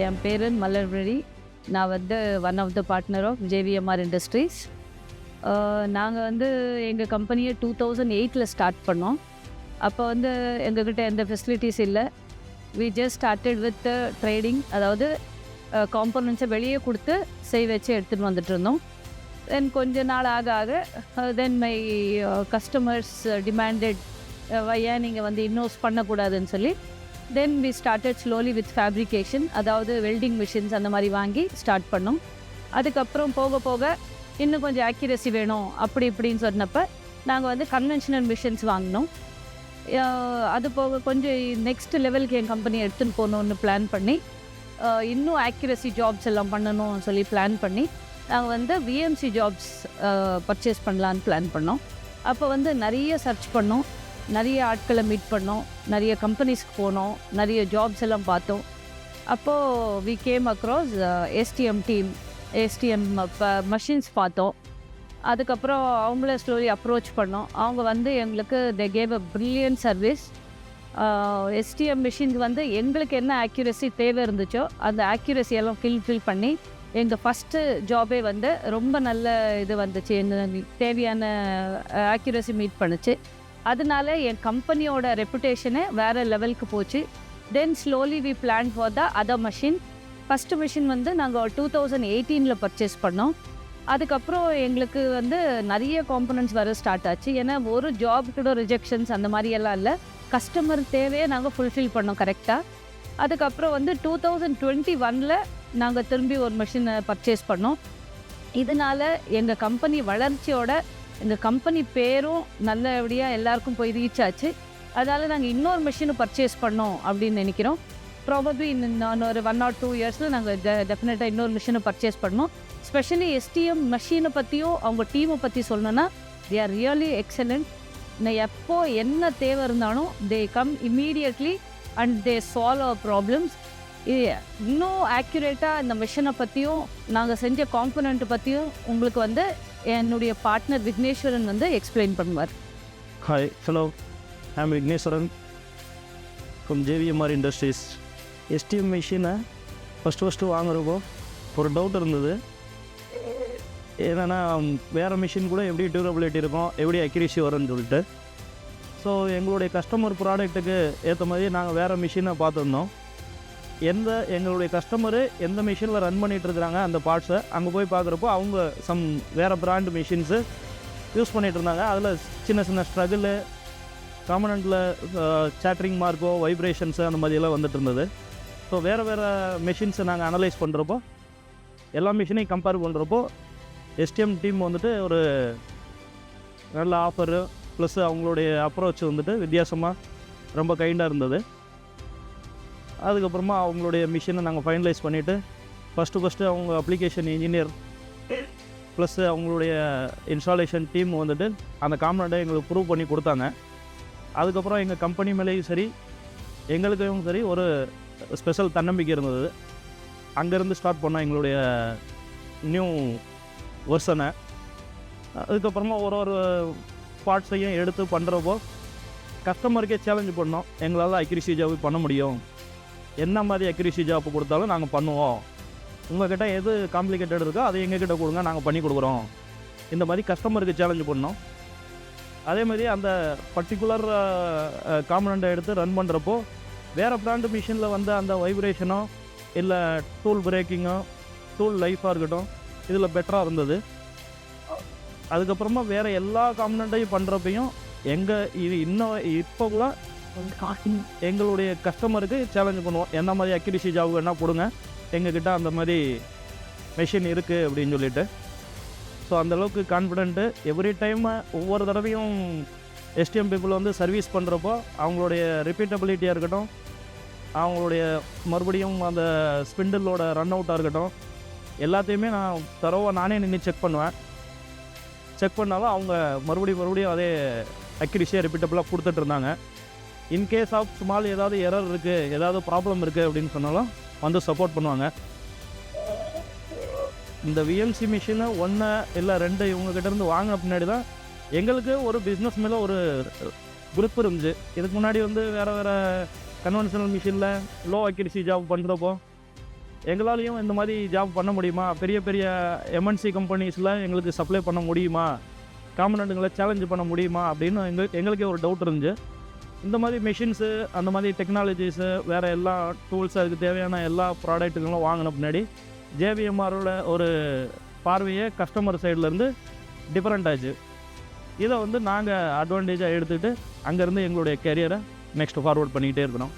என் பேர் மலர்விழி. நான் வந்து one of the partner of JVMR industries. நாங்கள் வந்து எங்கள் கம்பெனியை 2008 ஸ்டார்ட் பண்ணோம். அப்போ வந்து எங்ககிட்ட எந்த ஃபெசிலிட்டிஸ் இல்லை. We just started with trading, அதாவது காம்போனன்ட்ஸை வெளியே கொடுத்து வச்சு எடுத்துகிட்டு வந்துட்டு இருந்தோம். தென் கொஞ்ச நாள் ஆக தென் மை கஸ்டமர்ஸ் டிமாண்டட் ஏன் நீங்கள் வந்து இன்வெஸ்ட் பண்ணக்கூடாதுன்னு சொல்லி then we started slowly with fabrication, அதாவது வெல்டிங் மிஷின்ஸ் அந்த மாதிரி வாங்கி ஸ்டார்ட் பண்ணோம். அதுக்கப்புறம் போக போக இன்னும் கொஞ்சம் ஆக்யூரசி வேணும் அப்படி இப்படின்னு சொன்னப்போ நாங்கள் வந்து கன்வென்ஷனல் மிஷின்ஸ் வாங்கினோம். அது போக கொஞ்சம் நெக்ஸ்ட் லெவலுக்கு என் கம்பெனி எடுத்துன்னு போகணுன்னு பிளான் பண்ணி இன்னும் ஆக்யூரசி ஜாப்ஸ் எல்லாம் பண்ணணும்னு சொல்லி பிளான் பண்ணி நாங்கள் வந்து விஎம்சி ஜாப்ஸ் பர்ச்சேஸ் பண்ணலான்னு பிளான் பண்ணோம். அப்போ வந்து நிறைய சர்ச் பண்ணோம், நிறைய ஆட்களை மீட் பண்ணோம், நிறைய கம்பெனிஸ்க்கு போனோம், நிறைய ஜாப்ஸ் எல்லாம் பார்த்தோம். அப்போது we came across STM team. STM machines பார்த்தோம். அதுக்கப்புறம் அவங்கள ஸ்லோலி அப்ரோச் பண்ணோம். அவங்க வந்து எங்களுக்கு they gave a brilliant service. STM machines வந்து எங்களுக்கு என்ன ஆக்யூரசி தேவை இருந்துச்சோ அந்த ஆக்யூரஸியெல்லாம் ஃபில் பண்ணி எங்கள் ஃபஸ்ட்டு ஜாபே வந்து ரொம்ப நல்ல இது வந்துச்சு, எங்கள் தேவையான ஆக்யூரசி மீட் பண்ணுச்சு. அதனால என் கம்பெனியோட ரெப்புடேஷனே வேறு லெவலுக்கு போச்சு. Then slowly we plan for the other machine. First machine வந்து நாங்கள் 2018 பர்ச்சேஸ் பண்ணோம். அதுக்கப்புறம் எங்களுக்கு வந்து நிறைய காம்பனன்ட்ஸ் வர ஸ்டார்ட் ஆச்சு. ஏன்னா ஒரு ஜாப்கூட ரிஜெக்ஷன்ஸ் அந்த மாதிரியெல்லாம் இல்லை, கஸ்டமர் தேவையை நாங்கள் ஃபுல்ஃபில் பண்ணோம் கரெக்டாக. அதுக்கப்புறம் வந்து 2021 நாங்கள் திரும்பி ஒரு மிஷினை பர்ச்சேஸ் பண்ணோம். இதனால் எங்கள் கம்பெனி வளர்ச்சியோட எங்கள் கம்பெனி பேரும் நல்லபடியாக எல்லாருக்கும் போய் ரீச் ஆச்சு. அதனால் நாங்கள் இன்னொரு மிஷினும் பர்ச்சேஸ் பண்ணோம் அப்படின்னு நினைக்கிறோம். ப்ராபப்ளி இன்னும் ஒரு 1 or 2 இயர்ஸில் நாங்கள் டெஃபினட்டாக இன்னொரு மிஷினை பர்ச்சேஸ் பண்ணோம். ஸ்பெஷலி எஸ்டிஎம் மெஷினை பற்றியும் அவங்க டீமை பற்றி சொல்லணுன்னா தே ஆர் ரியலி எக்ஸலண்ட். நான் எப்போ என்ன தேவை இருந்தாலும் they come immediately and they solve our problems. இன்னும் ஆக்யூரேட்டாக இந்த மிஷினை பற்றியும் நாங்கள் செஞ்ச காம்பனண்ட் பற்றியும் உங்களுக்கு வந்து என்னுடைய பார்ட்னர் விக்னேஸ்வரன் வந்து எக்ஸ்பிளைன் பண்ணுவார். Hi, hello, I'm Vigneshwaran from JVMR industries. STM மிஷினை ஃபஸ்ட்டு வாங்குறப்போ ஒரு டவுட் இருந்தது. என்னென்னா வேறு மிஷின் கூட எப்படி டியூரபிலிட்டி இருக்கும், எப்படி அக்யூரசி வரும்னு சொல்லிட்டு. ஸோ எங்களுடைய கஸ்டமர் ப்ராடக்ட்டுக்கு ஏற்ற மாதிரி நாங்கள் வேறு மிஷினை பார்த்துருந்தோம். எங்களுடைய கஸ்டமரு எந்த மிஷினில் ரன் பண்ணிகிட்டு இருக்கிறாங்க அந்த பார்ட்ஸை அங்கே போய் பார்க்குறப்போ அவங்க வேறு பிராண்டு மிஷின்ஸு யூஸ் பண்ணிகிட்டு இருந்தாங்க. அதில் சின்ன சின்ன ஸ்ட்ரகிளு, காம்பனண்ட்டில் சேட்டரிங் மார்க்கோ, வைப்ரேஷன்ஸு அந்த மாதிரியெல்லாம் வந்துட்டு இருந்தது. ஸோ வேறு மிஷின்ஸை நாங்கள் அனலைஸ் பண்ணுறப்போ எல்லா மிஷினையும் கம்பேர் பண்ணுறப்போ எஸ்டிஎம் டீம் வந்துட்டு ஒரு நல்ல ஆஃபரு ப்ளஸ் அவங்களுடைய அப்ரோச் வந்துட்டு வித்தியாசமாக ரொம்ப கைண்டாக இருந்தது. அதுக்கப்புறமா அவங்களுடைய மிஷினை நாங்கள் ஃபைனலைஸ் பண்ணிவிட்டு ஃபஸ்ட்டு அவங்க அப்ளிகேஷன் இன்ஜினியர் ப்ளஸ் அவங்களுடைய இன்ஸ்டாலேஷன் டீம் வந்துட்டு அந்த காம்பனண்ட்டை எங்களுக்கு ப்ரூவ் பண்ணி கொடுத்தாங்க. அதுக்கப்புறம் எங்கள் கம்பெனி மேலேயும் சரி எங்களுக்கும் சரி ஒரு ஸ்பெஷல் தன்னம்பிக்கை இருந்தது. அங்கேருந்து ஸ்டார்ட் பண்ணோம் எங்களுடைய நியூ வெர்ஷனை. அதுக்கப்புறமா ஒரு பார்ட்ஸையும் எடுத்து பண்ணுறப்போ கஸ்டமருக்கே சேலஞ்சு பண்ணோம், எங்களால் அக்யூரசி ஜாப் பண்ண முடியும், என்ன மாதிரி அக்யூரசி ஜாப் கொடுத்தாலும் நாங்கள் பண்ணுவோம், உங்கள்கிட்ட எது காம்ப்ளிகேட்டட் இருக்கோ அதை எங்ககிட்ட கொடுங்க, நாங்கள் பண்ணி கொடுக்குறோம். இந்த மாதிரி கஸ்டமருக்கு சேலஞ்சு பண்ணோம். அதே மாதிரி அந்த பர்டிகுலர் காம்பனண்ட்டை எடுத்து ரன் பண்ணுறப்போ வேறு பிராண்டு மிஷினில் வந்து அந்த வைப்ரேஷனோ இல்லை டூல் பிரேக்கிங்கோ டூல் லைஃபாக இருக்கட்டும் இதில் பெட்டராக இருந்தது. அதுக்கப்புறமா வேறு எல்லா காம்பனண்ட்டையும் பண்ணுறப்பையும் இது இன்னும் இப்போக்குள்ள எங்களுடைய கஸ்டமருக்கு சேலஞ்சு பண்ணுவோம், என்ன மாதிரி அக்யூரசி ஜாப் வேணால் கொடுங்க, எங்ககிட்ட அந்த மாதிரி மெஷின் இருக்குது அப்படின்னு சொல்லிட்டு. ஸோ அந்தளவுக்கு கான்ஃபிடென்ட்டு. எவ்ரி டைம் ஒவ்வொரு தடவையும் எஸ்டிஎம் பீப்புள் வந்து சர்வீஸ் பண்ணுறப்போ அவங்களுடைய ரிப்பீட்டபிலிட்டியாக இருக்கட்டும், அவங்களுடைய மறுபடியும் அந்த ஸ்பிண்டிலோட ரன் அவுட்டாக இருக்கட்டும், எல்லாத்தையுமே நான் நானே நின்று செக் பண்ணுவேன். செக் பண்ணாலும் அவங்க மறுபடியும் அதே அக்யூரஸியாக ரிப்பீட்டபிளாக கொடுத்துட்டு இருந்தாங்க. இன்கேஸ் ஆஃப் ஸ்மால் ஏதாவது எரர் இருக்குது, ஏதாவது ப்ராப்ளம் இருக்குது அப்படின்னு சொன்னாலும் வந்து சப்போர்ட் பண்ணுவாங்க. இந்த விஎம்சி மிஷினை 1 இல்லை 2 இவங்ககிட்டேருந்து வாங்கின பின்னாடி தான் எங்களுக்கு ஒரு பிஸ்னஸ் மேலே ஒரு குரூப் இருந்துச்சு. இதுக்கு முன்னாடி வந்து வேறு கன்வென்ஷனல் மிஷினில் லோ அக்யூரசி ஜாப் பண்ணுறப்போ எங்களாலேயும் இந்த மாதிரி ஜாப் பண்ண முடியுமா, பெரிய பெரிய எம்என்சி கம்பெனிஸில் எங்களுக்கு சப்ளை பண்ண முடியுமா, காம்பனண்ட்டுங்களை சேலஞ்சு பண்ண முடியுமா அப்படின்னு எங்களுக்கே ஒரு டவுட் இருந்துச்சு. இந்த மாதிரி மெஷின்ஸு, அந்த மாதிரி டெக்னாலஜிஸு, வேறு எல்லா டூல்ஸ், அதுக்கு தேவையான எல்லா ப்ராடக்ட்டுகளும் வாங்கின பின்னாடி ஜேவிஎம்ஆரோட ஒரு பார்வையே கஸ்டமர் சைட்லேருந்து டிஃப்ரெண்ட் ஆச்சு. இதை வந்து நாங்கள் அட்வான்டேஜாக எடுத்துக்கிட்டு அங்கேருந்து எங்களுடைய கெரியரை நெக்ஸ்ட் ஃபார்வர்ட் பண்ணிக்கிட்டே இருக்கிறோம்.